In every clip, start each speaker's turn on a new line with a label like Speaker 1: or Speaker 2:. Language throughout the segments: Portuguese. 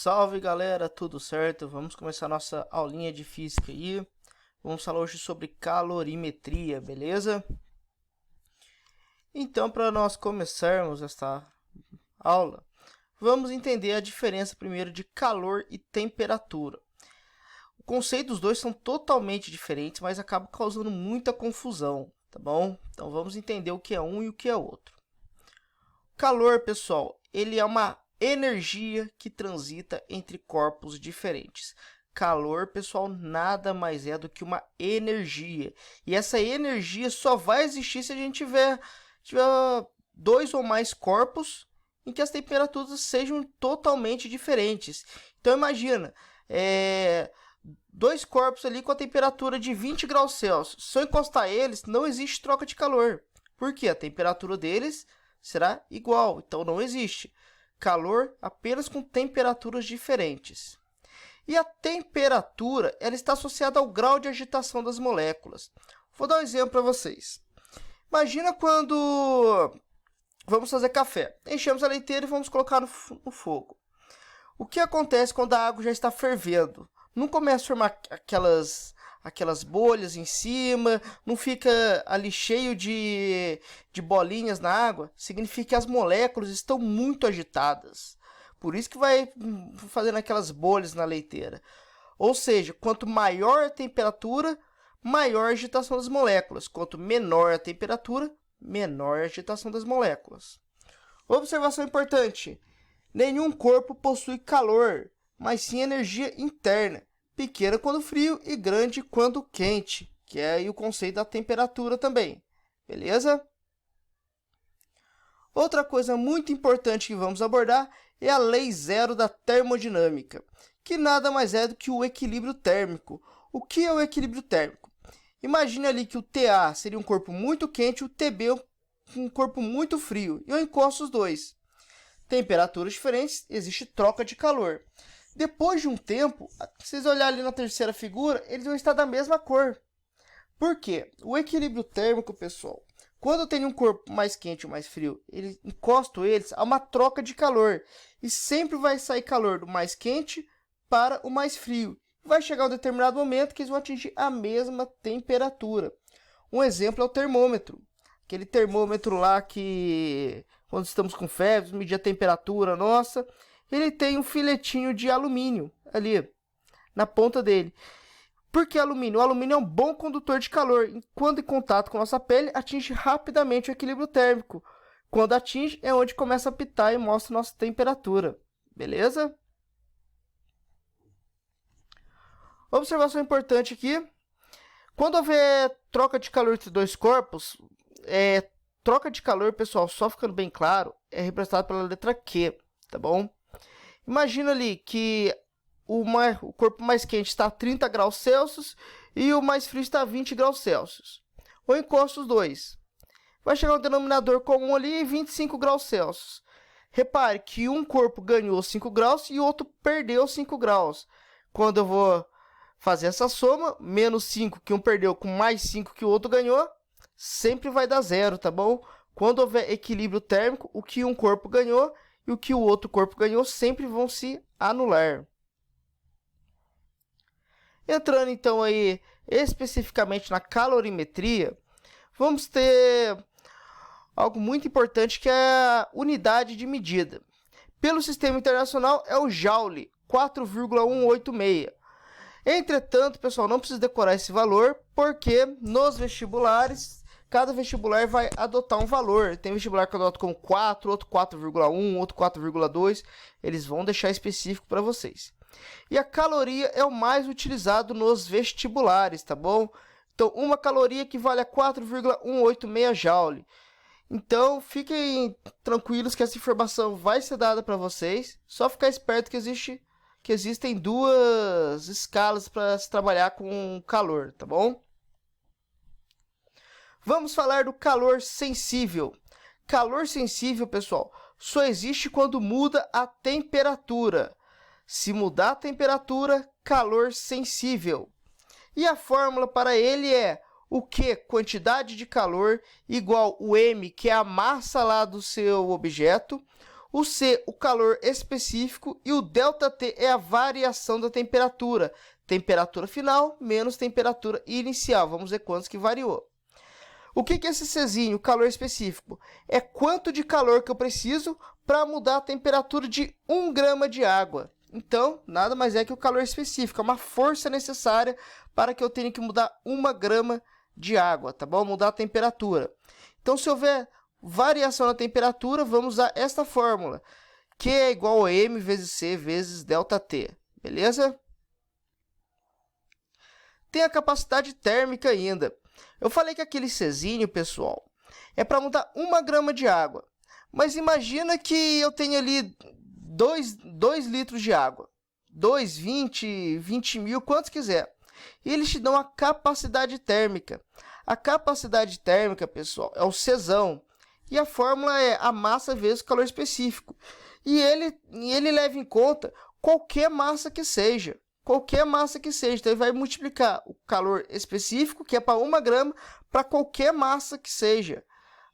Speaker 1: Salve galera, tudo certo? Vamos começar nossa aulinha de física aí. Vamos falar hoje sobre calorimetria, beleza? Então, para nós começarmos esta aula, vamos entender a diferença primeiro de calor e temperatura. O conceito dos dois são totalmente diferentes, mas acaba causando muita confusão, tá bom? Então vamos entender o que é um e o que é outro. Calor, pessoal, ele é uma energia que transita entre corpos diferentes. Calor, pessoal, nada mais é do que uma energia. E essa energia só vai existir se a gente tiver dois ou mais corpos em que as temperaturas sejam totalmente diferentes. Então imagina, dois corpos ali com a temperatura de 20 graus Celsius. Se eu encostar eles, não existe troca de calor. Por quê? A temperatura deles será igual, então não existe calor apenas com temperaturas diferentes. E a temperatura, ela está associada ao grau de agitação das moléculas. Vou dar um exemplo para vocês. Imagina quando vamos fazer café. Enchemos a leiteira e vamos colocar no fogo. O que acontece quando a água já está fervendo? Não começa a formar aquelas bolhas em cima, não fica ali cheio de bolinhas na água, significa que as moléculas estão muito agitadas. Por isso que vai fazendo aquelas bolhas na leiteira. Ou seja, quanto maior a temperatura, maior a agitação das moléculas. Quanto menor a temperatura, menor a agitação das moléculas. Observação importante: nenhum corpo possui calor, mas sim energia interna. Pequena quando frio e grande quando quente, que é aí o conceito da temperatura também, beleza? Outra coisa muito importante que vamos abordar é a lei zero da termodinâmica, que nada mais é do que o equilíbrio térmico. O que é o equilíbrio térmico? Imagine ali que o TA seria um corpo muito quente e o TB um corpo muito frio, e eu encosto os dois. Temperaturas diferentes, existe troca de calor. Depois de um tempo, se vocês olharem ali na terceira figura, eles vão estar da mesma cor. Por quê? O equilíbrio térmico, pessoal, quando eu tenho um corpo mais quente ou mais frio, encosto eles, há uma troca de calor. E sempre vai sair calor do mais quente para o mais frio. Vai chegar um determinado momento que eles vão atingir a mesma temperatura. Um exemplo é o termômetro. Aquele termômetro lá que, quando estamos com febre, medir a temperatura nossa, ele tem um filetinho de alumínio ali na ponta dele. Por que alumínio? O alumínio é um bom condutor de calor. Quando em contato com a nossa pele, atinge rapidamente o equilíbrio térmico. Quando atinge, é onde começa a apitar e mostra a nossa temperatura. Beleza? Observação importante aqui. Quando houver troca de calor entre dois corpos, troca de calor, pessoal, só ficando bem claro, é representado pela letra Q, tá bom? Imagina ali que o corpo mais quente está a 30 graus Celsius e o mais frio está a 20 graus Celsius. Eu encosto os dois. Vai chegar um denominador comum ali em 25 graus Celsius. Repare que um corpo ganhou 5 graus e o outro perdeu 5 graus. Quando eu vou fazer essa soma, menos 5 que um perdeu com mais 5 que o outro ganhou, sempre vai dar zero, tá bom? Quando houver equilíbrio térmico, o que um corpo ganhou e o que o outro corpo ganhou sempre vão se anular. Entrando então aí especificamente na calorimetria, vamos ter algo muito importante que é a unidade de medida. Pelo sistema internacional é o Joule, 4,186. Entretanto, pessoal, não precisa decorar esse valor, porque nos vestibulares cada vestibular vai adotar um valor. Tem vestibular que adota com 4, outro 4,1, outro 4,2. Eles vão deixar específico para vocês. E a caloria é o mais utilizado nos vestibulares, tá bom? Então, uma caloria equivale a 4,186 joule. Então, fiquem tranquilos que essa informação vai ser dada para vocês. Só ficar esperto que existem duas escalas para se trabalhar com calor, tá bom? Vamos falar do calor sensível. Calor sensível, pessoal, só existe quando muda a temperatura. Se mudar a temperatura, calor sensível. E a fórmula para ele é o Q, quantidade de calor, igual o M, que é a massa lá do seu objeto, O C, o calor específico. E o ΔT é a variação da temperatura. Temperatura final menos temperatura inicial. Vamos ver quantos que variou. O que é esse Czinho, o calor específico? É quanto de calor que eu preciso para mudar a temperatura de 1 grama de água. Então, nada mais é que o calor específico, é uma força necessária para que eu tenha que mudar 1 grama de água, tá bom? Mudar a temperatura. Então, se houver variação na temperatura, vamos usar esta fórmula. Q é igual a M vezes C vezes ΔT, beleza? Tem a capacidade térmica ainda. Eu falei que aquele Czinho, pessoal, é para mudar 1 grama de água. Mas imagina que eu tenho ali 2 litros de água. 2, 20 mil, quantos quiser. E eles te dão a capacidade térmica. A capacidade térmica, pessoal, é o Czão. E a fórmula é a massa vezes o calor específico. E ele leva em conta qualquer massa que seja. Qualquer massa que seja. Então, ele vai multiplicar o calor específico, que é para 1 grama, para qualquer massa que seja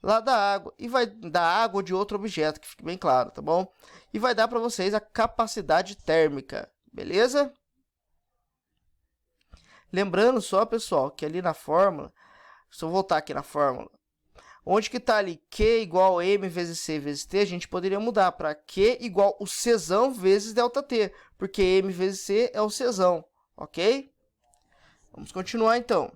Speaker 1: lá da água. E vai dar água de outro objeto, que fique bem claro, tá bom? E vai dar para vocês a capacidade térmica, beleza? Lembrando só, pessoal, que ali na fórmula, se eu voltar aqui na fórmula, onde que está ali Q igual a M vezes C vezes T, a gente poderia mudar para Q igual o Czão vezes ΔT, porque M vezes C é o Czão, ok? Vamos continuar, então.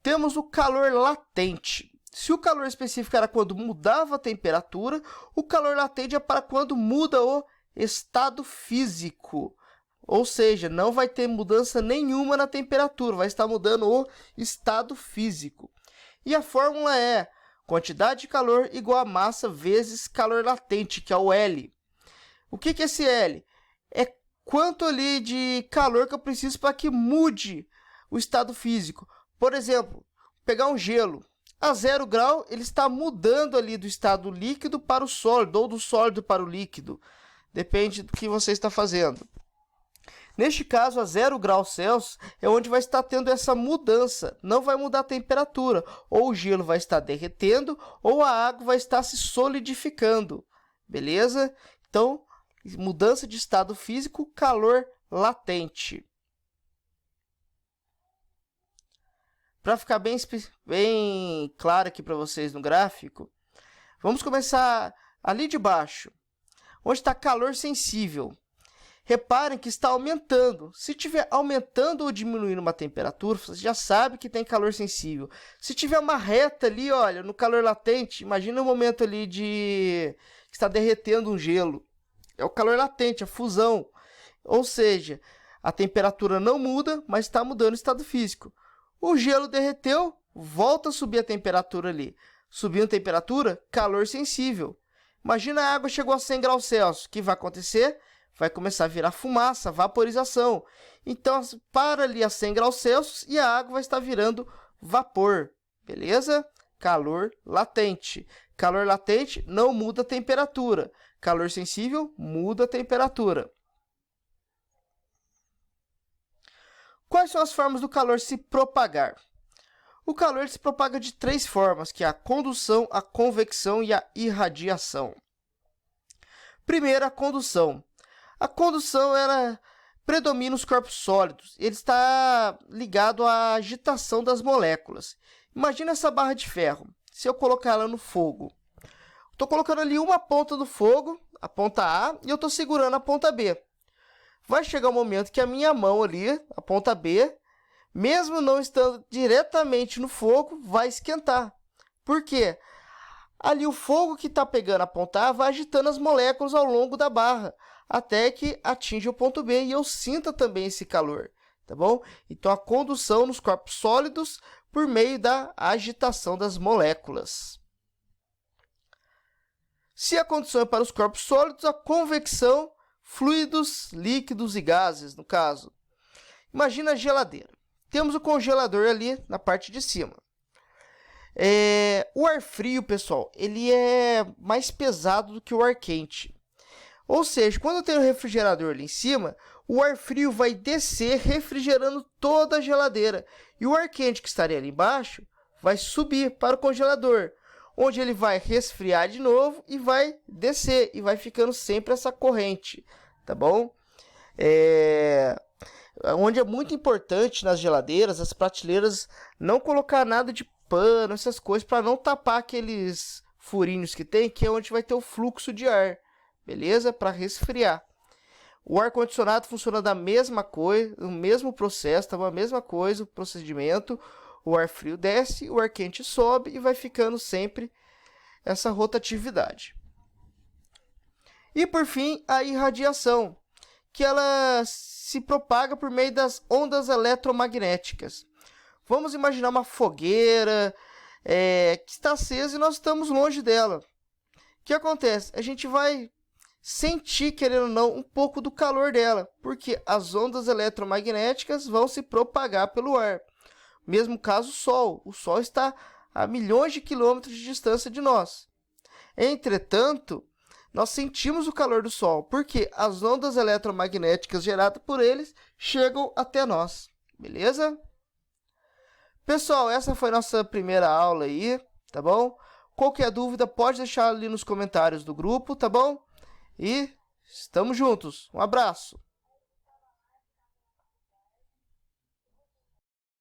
Speaker 1: Temos o calor latente. Se o calor específico era quando mudava a temperatura, o calor latente é para quando muda o estado físico. Ou seja, não vai ter mudança nenhuma na temperatura, vai estar mudando o estado físico. E a fórmula é quantidade de calor igual a massa vezes calor latente, que é o L. O que é esse L? É quanto ali de calor que eu preciso para que mude o estado físico. Por exemplo, pegar um gelo. A 0 grau, ele está mudando ali do estado líquido para o sólido, ou do sólido para o líquido. Depende do que você está fazendo. Neste caso, a 0 graus Celsius é onde vai estar tendo essa mudança. Não vai mudar a temperatura. Ou o gelo vai estar derretendo, ou a água vai estar se solidificando. Beleza? Então, mudança de estado físico, calor latente. Para ficar bem claro aqui para vocês no gráfico, vamos começar ali de baixo, onde está calor sensível. Reparem que está aumentando. Se estiver aumentando ou diminuindo uma temperatura, você já sabe que tem calor sensível. Se tiver uma reta ali, olha, no calor latente, imagina um momento ali que está derretendo um gelo. É o calor latente, a fusão. Ou seja, a temperatura não muda, mas está mudando o estado físico. O gelo derreteu, volta a subir a temperatura ali. Subindo a temperatura, calor sensível. Imagina a água chegou a 100 graus Celsius. O que vai acontecer? Vai começar a virar fumaça, vaporização. Então, para ali a 100 graus Celsius e a água vai estar virando vapor. Beleza? Calor latente. Calor latente não muda a temperatura. Calor sensível muda a temperatura. Quais são as formas do calor se propagar? O calor se propaga de 3 formas, que é a condução, a convecção e a irradiação. Primeiro, a condução. A condução ela predomina os corpos sólidos. Ele está ligado à agitação das moléculas. Imagina essa barra de ferro. Se eu colocar ela no fogo, estou colocando ali uma ponta do fogo, a ponta A, e eu estou segurando a ponta B. Vai chegar um momento que a minha mão ali, a ponta B, mesmo não estando diretamente no fogo, vai esquentar. Por quê? Ali o fogo que está pegando a ponta A vai agitando as moléculas ao longo da barra, até que atinja o ponto B e eu sinta também esse calor, tá bom? Então, a condução nos corpos sólidos por meio da agitação das moléculas. Se a condução é para os corpos sólidos, a convecção, fluidos, líquidos e gases, no caso. Imagina a geladeira. Temos o congelador ali na parte de cima. O ar frio, pessoal, ele é mais pesado do que o ar quente. Ou seja, quando eu tenho o refrigerador ali em cima, o ar frio vai descer refrigerando toda a geladeira. E o ar quente que estaria ali embaixo vai subir para o congelador, onde ele vai resfriar de novo e vai descer, e vai ficando sempre essa corrente, tá bom? Onde é muito importante nas geladeiras, as prateleiras, não colocar nada de pano, essas coisas, para não tapar aqueles furinhos que tem, que é onde vai ter o fluxo de ar, beleza? Para resfriar. O ar-condicionado funciona da mesma coisa, o mesmo processo, tá? A mesma coisa, o procedimento. O ar frio desce, o ar quente sobe e vai ficando sempre essa rotatividade. E por fim, a irradiação, que ela se propaga por meio das ondas eletromagnéticas. Vamos imaginar uma fogueira que está acesa e nós estamos longe dela. O que acontece? A gente vai sentir, querendo ou não, um pouco do calor dela, porque as ondas eletromagnéticas vão se propagar pelo ar. Mesmo caso o Sol está a milhões de quilômetros de distância de nós. Entretanto, nós sentimos o calor do Sol, porque as ondas eletromagnéticas geradas por eles chegam até nós, beleza? Pessoal, essa foi nossa primeira aula aí, tá bom? Qualquer dúvida pode deixar ali nos comentários do grupo, tá bom? E estamos juntos. Um abraço!